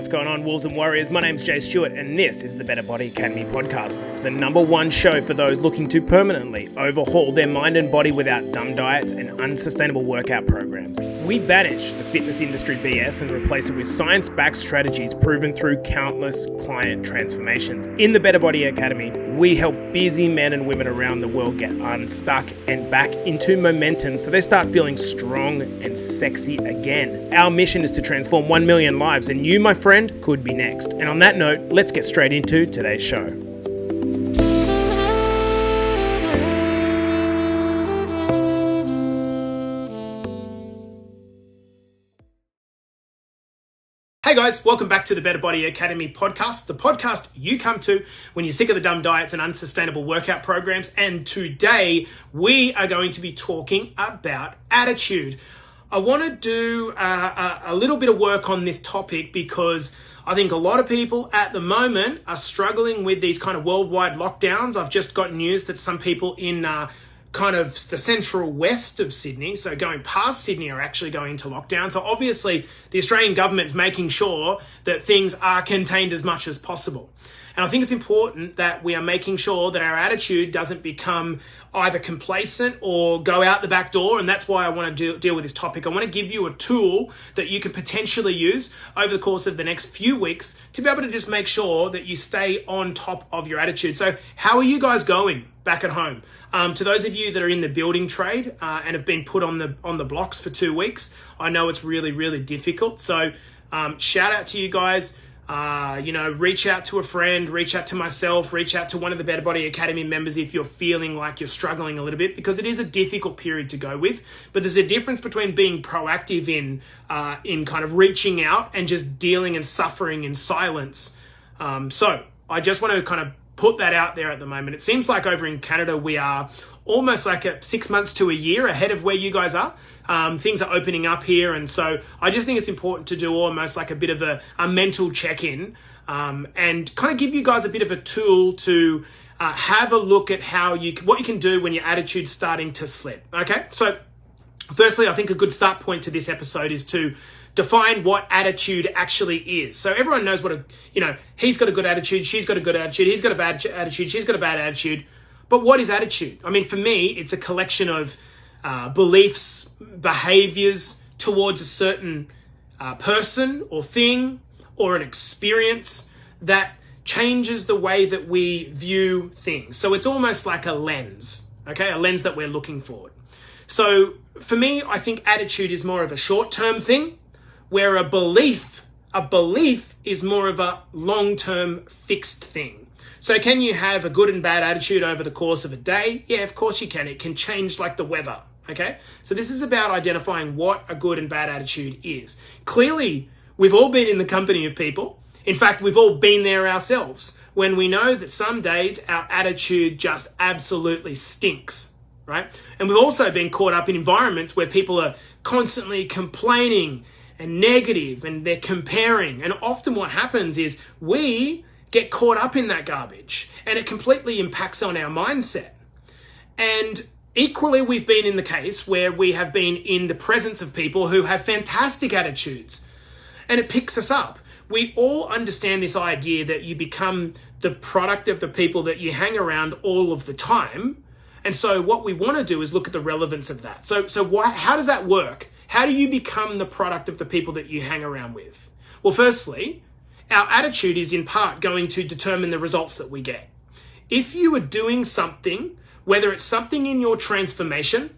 What's going on, Wolves and Warriors? My name's Jay Stewart, and this is the Better Body Academy podcast, the #1 show for those looking to permanently overhaul their mind and body without dumb diets and unsustainable workout programs. We banish the fitness industry BS and replace it with science-backed strategies proven through countless client transformations. In the Better Body Academy, we help busy men and women around the world get unstuck and back into momentum so they start feeling strong and sexy again. Our mission is to transform 1 million lives, and you, my friend, could be next. And on that note, let's get straight into today's show. Hey guys, welcome back to the Better Body Academy podcast, the podcast you come to when you're sick of the dumb diets and unsustainable workout programs. And today we are going to be talking about attitude. I want to do a little bit of work on this topic because I think a lot of people at the moment are struggling with these kind of worldwide lockdowns. I've just got news that some people in kind of the central west of Sydney, so going past Sydney, are actually going into lockdown. So obviously the Australian government's making sure that things are contained as much as possible. And I think it's important that we are making sure that our attitude doesn't become either complacent or go out the back door. And that's why I want to deal with this topic. I want to give you a tool that you could potentially use over the course of the next few weeks to be able to just make sure that you stay on top of your attitude. So how are you guys going back at home? To those of you that are in the building trade and have been put on the blocks for 2 weeks, I know it's really, really difficult. So shout out to you guys. Reach out to a friend, reach out to myself, reach out to one of the Better Body Academy members if you're feeling like you're struggling a little bit, because it is a difficult period to go with. But there's a difference between being proactive in kind of reaching out and just dealing and suffering in silence. So I just want to kind of put that out there at the moment. It seems like over in Canada, we are almost like 6 months to a year ahead of where you guys are. Things are opening up here. And so I just think it's important to do almost like a bit of a mental check-in and kind of give you guys a bit of a tool to have a look at what you can do when your attitude's starting to slip. Okay. So firstly, I think a good start point to this episode is to define what attitude actually is. So everyone knows he's got a good attitude, she's got a good attitude, he's got a bad attitude, she's got a bad attitude. But what is attitude? I mean, for me, it's a collection of beliefs, behaviors towards a certain person or thing or an experience that changes the way that we view things. So it's almost like a lens, okay? A lens that we're looking for. So for me, I think attitude is more of a short-term thing, where a belief is more of a long-term fixed thing. So can you have a good and bad attitude over the course of a day? Yeah, of course you can. It can change like the weather, okay? So this is about identifying what a good and bad attitude is. Clearly, we've all been in the company of people. In fact, we've all been there ourselves when we know that some days our attitude just absolutely stinks, right? And we've also been caught up in environments where people are constantly complaining and negative, and they're comparing. And often what happens is we get caught up in that garbage, and it completely impacts on our mindset. And equally, we've been in the case where we have been in the presence of people who have fantastic attitudes, and it picks us up. We all understand this idea that you become the product of the people that you hang around all of the time. And so what we want to do is look at the relevance of that. So how does that work? How do you become the product of the people that you hang around with? Well, firstly, our attitude is in part going to determine the results that we get. If you are doing something, whether it's something in your transformation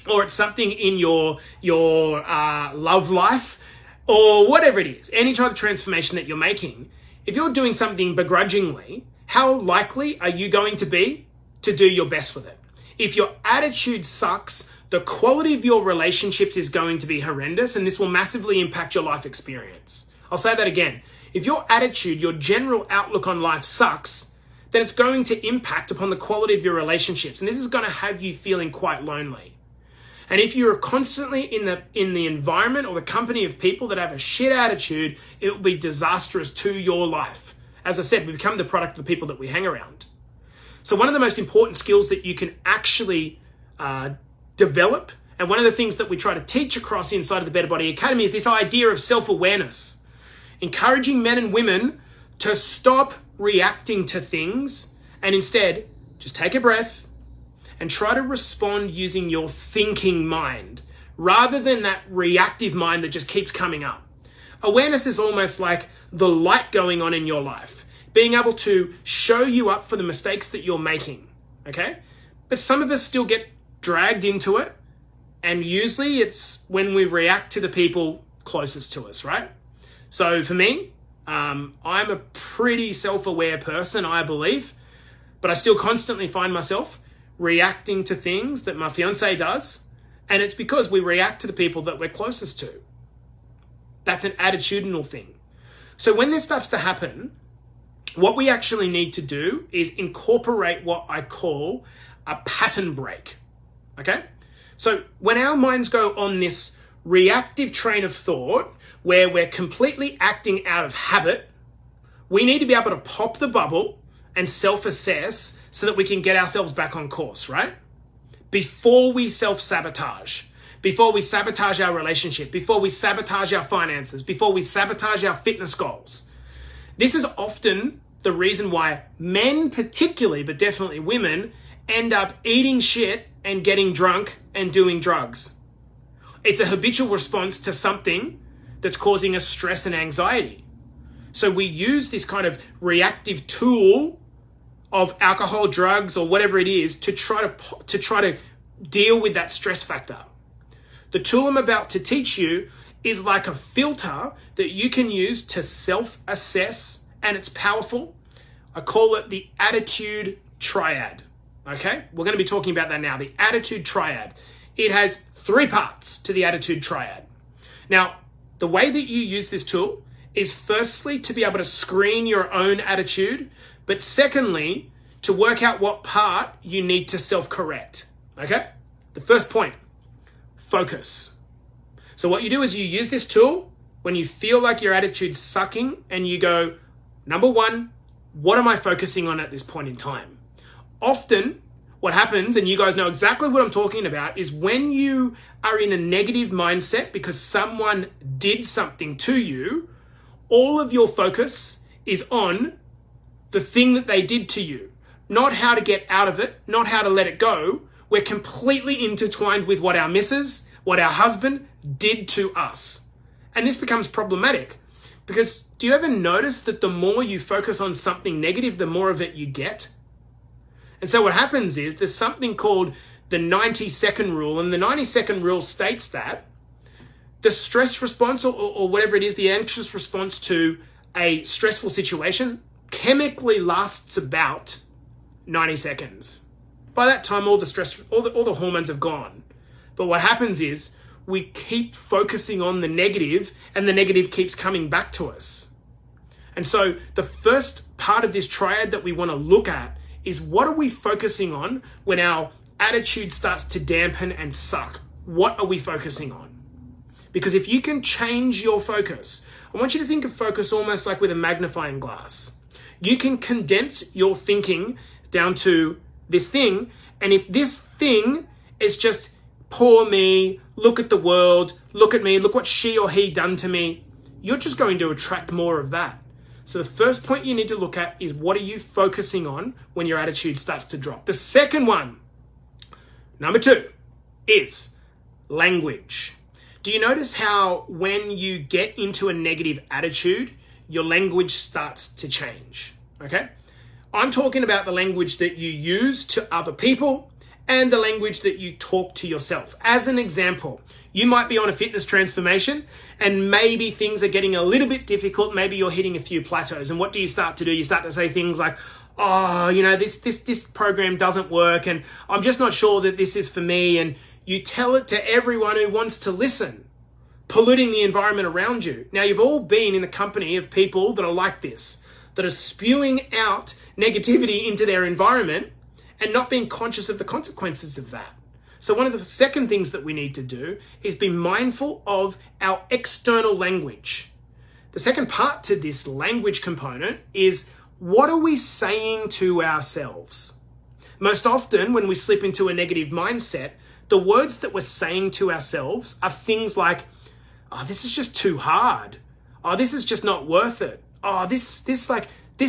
or it's something in your love life or whatever it is, any type of transformation that you're making, if you're doing something begrudgingly, how likely are you going to be to do your best with it? If your attitude sucks, the quality of your relationships is going to be horrendous, and this will massively impact your life experience. I'll say that again. If your attitude, your general outlook on life sucks, then it's going to impact upon the quality of your relationships, and this is going to have you feeling quite lonely. And if you're constantly in the environment or the company of people that have a shit attitude, it will be disastrous to your life. As I said, we become the product of the people that we hang around. So one of the most important skills that you can actually develop, and one of the things that we try to teach across inside of the Better Body Academy, is this idea of self-awareness. encouraging men and women to stop reacting to things and instead just take a breath and try to respond using your thinking mind rather than that reactive mind that just keeps coming up. Awareness is almost like the light going on in your life, being able to show you up for the mistakes that you're making, okay? But some of us still get dragged into it, and usually it's when we react to the people closest to us, right? So for me, I'm a pretty self-aware person, I believe, but I still constantly find myself reacting to things that my fiance does, and it's because we react to the people that we're closest to. That's an attitudinal thing. So when this starts to happen, what we actually need to do is incorporate what I call a pattern break, okay? So when our minds go on this reactive train of thought where we're completely acting out of habit, we need to be able to pop the bubble and self-assess so that we can get ourselves back on course, right? Before we self-sabotage, before we sabotage our relationship, before we sabotage our finances, before we sabotage our fitness goals. This is often the reason why men particularly, but definitely women, end up eating shit and getting drunk and doing drugs. It's a habitual response to something that's causing us stress and anxiety. So we use this kind of reactive tool of alcohol, drugs, or whatever it is to try to deal with that stress factor. The tool I'm about to teach you is like a filter that you can use to self-assess, and it's powerful. I call it the Attitude Triad, okay? We're going to be talking about that now, the Attitude Triad. It has 3 parts to the Attitude Triad. Now, the way that you use this tool is firstly to be able to screen your own attitude, but secondly, to work out what part you need to self-correct, okay? The first point, focus. So what you do is you use this tool when you feel like your attitude's sucking and you go, number 1, what am I focusing on at this point in time? Often what happens, and you guys know exactly what I'm talking about, is when you are in a negative mindset because someone did something to you, all of your focus is on the thing that they did to you, not how to get out of it, not how to let it go. We're completely intertwined with what our missus, what our husband did to us. And this becomes problematic because do you ever notice that the more you focus on something negative, the more of it you get? And so what happens is there's something called the 90-second rule, and the 90-second rule states that the stress response or whatever it is, the anxious response to a stressful situation chemically lasts about 90 seconds. By that time, all the stress, all the hormones have gone. But what happens is we keep focusing on the negative and the negative keeps coming back to us. And so the first part of this triad that we want to look at is what are we focusing on when our attitude starts to dampen and suck? What are we focusing on? Because if you can change your focus, I want you to think of focus almost like with a magnifying glass. You can condense your thinking down to this thing, and if this thing is just poor me, look at the world, look at me, look what she or he done to me, you're just going to attract more of that. So the first point you need to look at is what are you focusing on when your attitude starts to drop. The second one, number 2, is language. Do you notice how when you get into a negative attitude, your language starts to change, okay? I'm talking about the language that you use to other people and the language that you talk to yourself. As an example, you might be on a fitness transformation and maybe things are getting a little bit difficult. Maybe you're hitting a few plateaus. And what do you start to do? You start to say things like, oh, you know, this program doesn't work and I'm just not sure that this is for me. And you tell it to everyone who wants to listen, polluting the environment around you. Now, you've all been in the company of people that are like this, that are spewing out negativity into their environment and not being conscious of the consequences of that. So one of the second things that we need to do is be mindful of our external language. The second part to this language component is what are we saying to ourselves? Most often when we slip into a negative mindset, the words that we're saying to ourselves are things like, oh, this is just too hard. Oh, this is just not worth it. Oh, this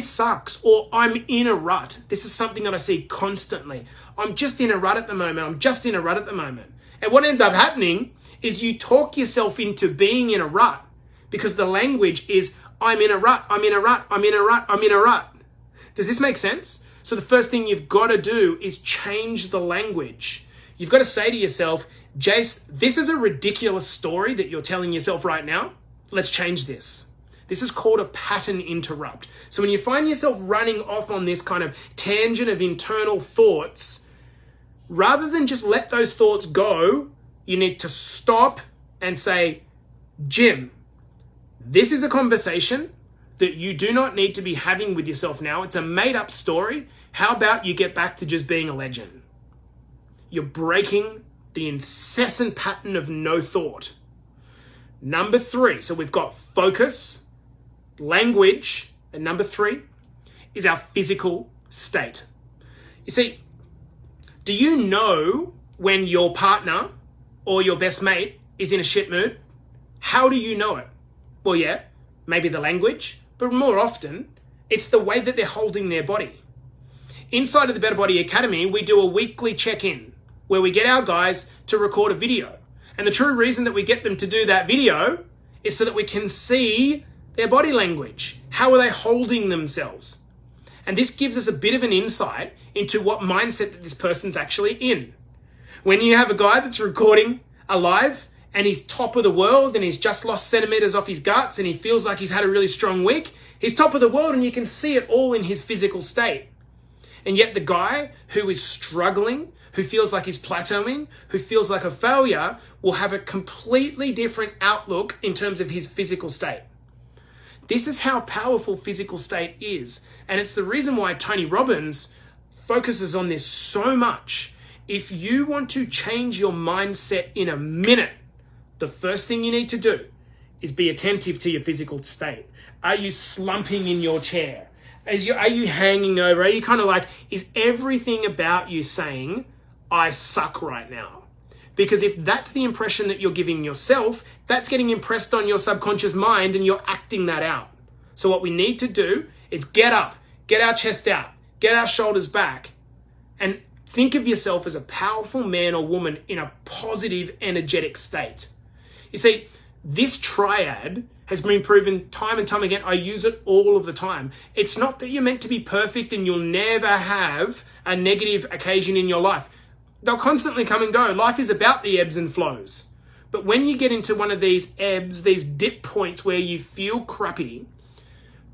sucks. Or I'm in a rut. This is something that I see constantly. I'm just in a rut at the moment. And what ends up happening is you talk yourself into being in a rut because the language is, I'm in a rut. Does this make sense? So the first thing you've got to do is change the language. You've got to say to yourself, Jace, this is a ridiculous story that you're telling yourself right now. Let's change this. This is called a pattern interrupt. So when you find yourself running off on this kind of tangent of internal thoughts, rather than just let those thoughts go, you need to stop and say, Jim, this is a conversation that you do not need to be having with yourself now. It's a made up story. How about you get back to just being a legend? You're breaking the incessant pattern of no thought. Number 3, so we've got focus, language, and number 3 is our physical state. You see, do you know when your partner or your best mate is in a shit mood? How do you know it? Well, yeah, maybe the language, but more often, it's the way that they're holding their body. Inside of the Better Body Academy, we do a weekly check-in where we get our guys to record a video. And the true reason that we get them to do that video is so that we can see their body language. How are they holding themselves? And this gives us a bit of an insight into what mindset that this person's actually in. When you have a guy that's recording a live and he's top of the world and he's just lost centimeters off his guts and he feels like he's had a really strong week, he's top of the world and you can see it all in his physical state. And yet the guy who is struggling, who feels like he's plateauing, who feels like a failure, will have a completely different outlook in terms of his physical state. This is how powerful physical state is. And it's the reason why Tony Robbins focuses on this so much. If you want to change your mindset in a minute, the first thing you need to do is be attentive to your physical state. Are you slumping in your chair? Are you hanging over? Are you kind of like, is everything about you saying, I suck right now? Because if that's the impression that you're giving yourself, that's getting impressed on your subconscious mind and you're acting that out. So what we need to do is get up, get our chest out, get our shoulders back, and think of yourself as a powerful man or woman in a positive, energetic state. You see, this triad has been proven time and time again. I use it all of the time. It's not that you're meant to be perfect and you'll never have a negative occasion in your life. They'll constantly come and go. Life is about the ebbs and flows. But when you get into one of these ebbs, these dip points where you feel crappy,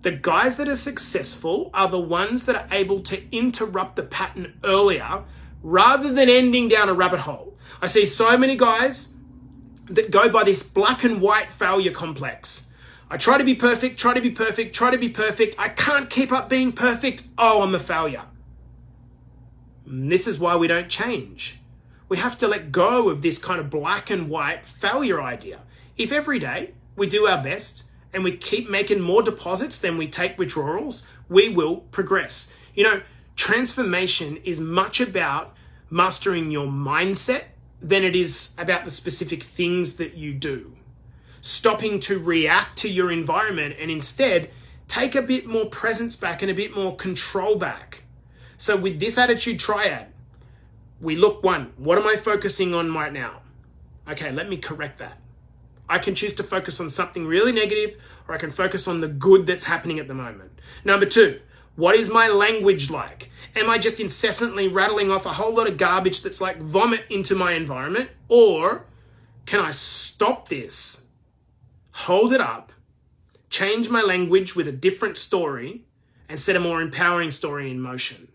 the guys that are successful are the ones that are able to interrupt the pattern earlier rather than ending down a rabbit hole. I see so many guys that go by this black and white failure complex. I try to be perfect. I can't keep up being perfect. Oh, I'm a failure. And this is why we don't change. We have to let go of this kind of black and white failure idea. If every day we do our best and we keep making more deposits than we take withdrawals, we will progress. You know, transformation is much about mastering your mindset than it is about the specific things that you do. Stopping to react to your environment and instead take a bit more presence back and a bit more control back. So with this attitude triad, we look, 1, what am I focusing on right now? Okay, let me correct that. I can choose to focus on something really negative, or I can focus on the good that's happening at the moment. Number 2, what is my language like? Am I just incessantly rattling off a whole lot of garbage that's like vomit into my environment? Or can I stop this, hold it up, change my language with a different story, and set a more empowering story in motion?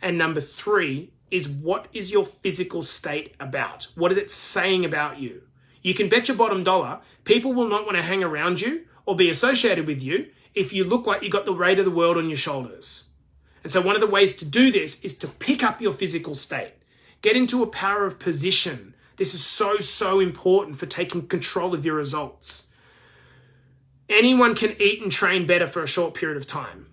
And number 3 is, what is your physical state about? What is it saying about you? You can bet your bottom dollar people will not want to hang around you or be associated with you if you look like you got the weight of the world on your shoulders. And so one of the ways to do this is to pick up your physical state. Get into a power of position. This is so important for taking control of your results. Anyone can eat and train better for a short period of time.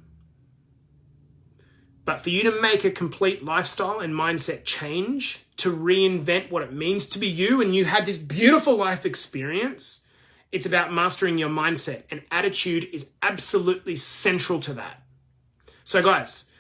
But for you to make a complete lifestyle and mindset change, to reinvent what it means to be you, and you have this beautiful life experience, It's about mastering your mindset, and attitude is absolutely central to that. So guys,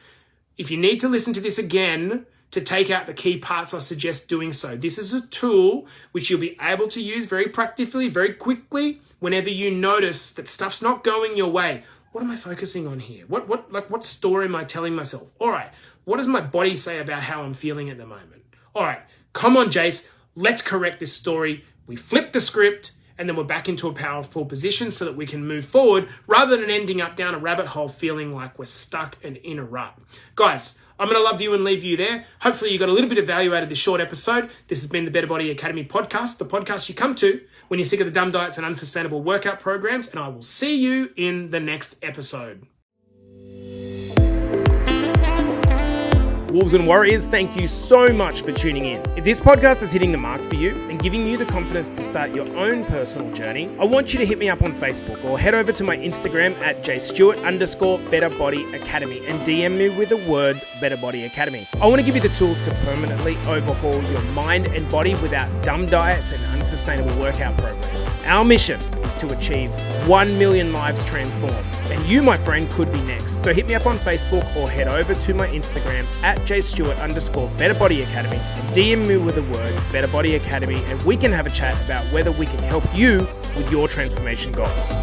if you need to listen to this again to take out the key parts, I suggest doing so. This is a tool which you'll be able to use very practically, very quickly, whenever you notice that stuff's not going your way. What am I focusing on here? What story am I telling myself? All right, what does my body say about how I'm feeling at the moment? All right, come on, Jace, let's correct this story. We flip the script, and then we're back into a powerful position so that we can move forward rather than ending up down a rabbit hole feeling like we're stuck and in a rut. Guys, I'm going to love you and leave you there. Hopefully you got a little bit of value out of this short episode. This has been the Better Body Academy podcast, the podcast you come to when you're sick of the dumb diets and unsustainable workout programs, and I will see you in the next episode. Wolves and Warriors, thank you so much for tuning in. If this podcast is hitting the mark for you and giving you the confidence to start your own personal journey, I want you to hit me up on Facebook or head over to my Instagram at jstewart_BetterBodyAcademy and DM me with the words Better Body Academy. I want to give you the tools to permanently overhaul your mind and body without dumb diets and unsustainable workout programs. Our mission is to achieve 1 million lives transformed, and you, my friend, could be next. So hit me up on Facebook or head over to my Instagram at jstewart_BetterBodyAcademy and DM me with the words Better Body Academy, and we can have a chat about whether we can help you with your transformation goals.